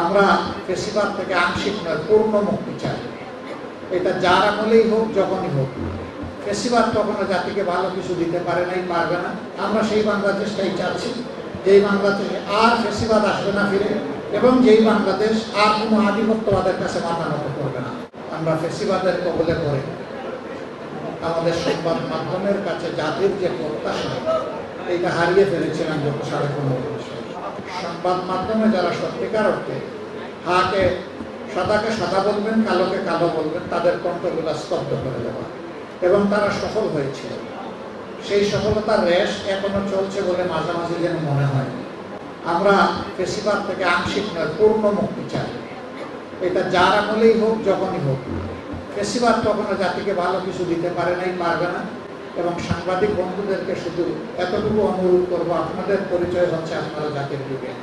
আমরা ফেসিবাদ থেকে আংশিক নয় পূর্ণ মুক্তি চাই। এটা যার আমলেই হোক, যখনই হোক। ফেসিবাদ কখনো জাতিকে ভালো কিছু দিতে পারে নাই, পারবে না। আমরা সেই বাংলাদেশটাই চাচ্ছি, যেই বাংলাদেশে আর ফেসিবাদ আসবে না ফিরে, এবং যেই বাংলাদেশ আর কোনো আধিপত্যবাদের কাছে মাথা নত করবে না। আমরা ফেসিবাদের কবলে পড়ে আমাদের সংবাদ মাধ্যমের কাছে জাতির যে প্রত্যাশা, এইটা হারিয়ে ফেলেছিলাম গত 15.5 বছর। সংবাদ মাধ্যমে যারা সত্যিকার অর্থে সাদাকে সাদা বলবেন, কালোকে কালো বলবেন, তাদের কণ্ঠগুলো স্তব্ধ করে দেওয়া, এবং তারা সফল হয়েছিল। সেই সফলতার রেশ এখনো চলছে বলে মাঝামাঝি যেন মনে হয়। আমরা ফেসিবাদ থেকে আংশিক নয় পূর্ণ মুক্তি চাই। এটা যার আমলেই হোক, যখনই হোক। ফেসিবাদ কখনো জাতিকে ভালো কিছু দিতে পারে নাই, পারবে না। এবং সাংবাদিক বন্ধুদেরকে শুধু এতটুকু অনুরোধ করবো, আপনাদের পরিচয় হচ্ছে আপনারা জাতির বিবেক।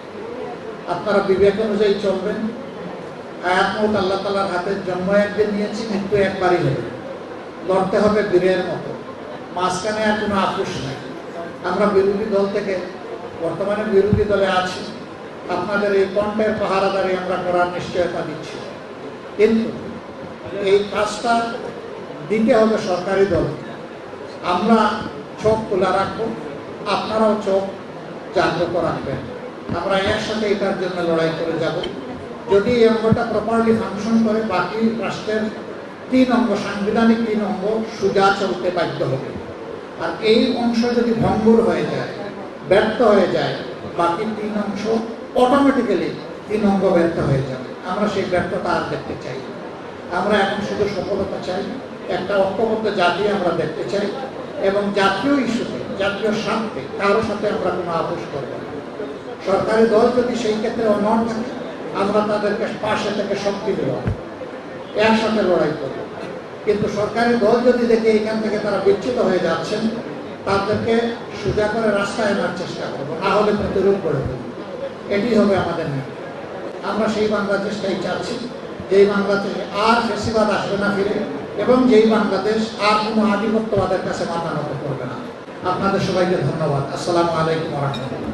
আপনারা বিবেক অনুযায়ী চলবেন। হায়াত মউত আল্লাহ তাআলার হাতে। জন্ম একদিন নিয়েছি, মৃত্যু একবারই হবে। লড়তে হবে বীরের মতো, মাঝখানে আর কোনো আপোষ নাই। আমরা বিরোধী দল থেকে, বর্তমানে বিরোধী দলে আছি, আপনাদের এই কণ্ঠের পাহারাদারি আমরা করার নিশ্চয়তা দিচ্ছি। কিন্তু এই কাজটা দিতে হবে সরকারি দল। আমরা চোখ খোলা রাখবো, আপনারাও চোখ জাগ্রত রাখবেন। আমরা একসাথে এটার জন্য লড়াই করে যাব। যদি এই অঙ্গটা প্রপারলি ফাংশন করে, বাকি রাষ্ট্রের 3 অঙ্গ, সাংবিধানিক 3 অঙ্গ সোজা চলতে বাধ্য হবে। আর এই অংশ যদি ভঙ্গুর হয়ে যায়, ব্যর্থ হয়ে যায়, বাকি 3 অংশ অটোমেটিক্যালি 3 অঙ্গ ব্যর্থ হয়ে যাবে। আমরা সেই ব্যর্থতা আর দেখতে চাই। আমরা এখন শুধু সফলতা চাই, একটা ঐক্যবদ্ধ জাতি আমরা দেখতে চাই, এবং জাতীয় ইস্যুতে, জাতীয় স্বার্থে কারোর সাথে আমরা কোনো আপোষ করব না। সরকারি দল যদি সেই ক্ষেত্রে অনড় থাকে, আমরা তাদেরকে পাশে থেকে শক্তি দেব, একসাথে লড়াই করব। কিন্তু সরকারি দল যদি দেখে এখান থেকে তারা বিচ্যুত হয়ে যাচ্ছেন, তাদেরকে সোজা করে রাস্তায় আনার চেষ্টা করবো, না হলে প্রতিরোধ করে দেব। এটি হবে আমাদের নীতি। আমরা সেই বাংলাদেশটাই চাচ্ছি, যেই বাংলাদেশে আর ফেসিবাদ আসবে না ফিরে, এবং যেই বাংলাদেশ আর কোনো আধিপত্যবাদের কাছে মাথা নত করবে না। আপনাদের সবাইকে ধন্যবাদ। আসসালামু আলাইকুম ওয়া রাহমাতুল্লাহ।